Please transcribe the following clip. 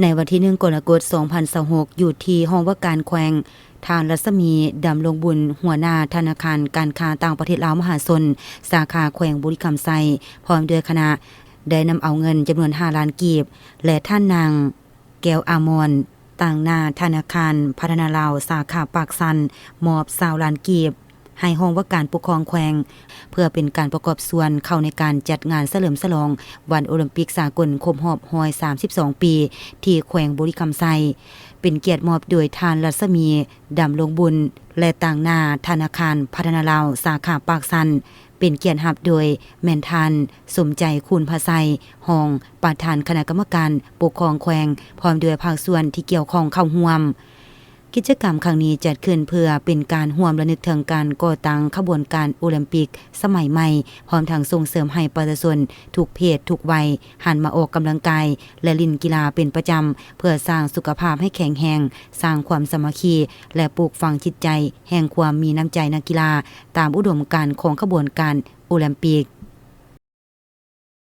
ในวันที่1กรกฎาคม2026อยู่ที่ห้องว่าการแขวงทางรัศมีดำรงบุญหัวหน้าธนาคารการค้าต่างประเทศลาวมหาชนสาขาแขวงบุรีคำไซพร้อมด้วยคณะได้นำเอาเงินจำนวน5ล้านกีบและท่านนางแก้วอามรต่างหน้าธนาคารพัฒนาลาวสาขาปากสันมอบ20ล้านกีบให้ห้องว่าการปกครองแขวงเพื่อเป็นการประกอบส่วนเข้าในการจัดงานเฉลิมฉลองวันโอลิมปิกสากลครบรอบ132 ปีที่แขวงบุรีคำไซเป็นเกียรติมอบโดยทานรัศมีดำรงบุญและต่างหน้าธนาคารพัฒนาลาวสาขาปากสันเป็นเกียรติรับโดยแม่นทันสมใจคูณภาไซห้องประธานคณะกรรมการปกครองแขวงพร้อมด้วยภาคส่วนที่เกี่ยวข้องเข้าร่วมกิจกรรมครั้งนี้จัดขึ้นเพื่อเป็นการร่วมระลึกถึงการก่อตั้งขบวนการโอลิมปิกสมัยใหม่พร้อมทั้งส่งเสริมให้ประชาชนทุกเพศทุกวัยหันมาออกกำลังกายและเล่นกีฬาเป็นประจำเพื่อสร้างสุขภาพให้แข็งแรงสร้างความสามัคคีและปลูกฝังจิตใจแห่งความมีน้ำใจนักกีฬาตามอุดมการณ์ของขบวนการโอลิมปิก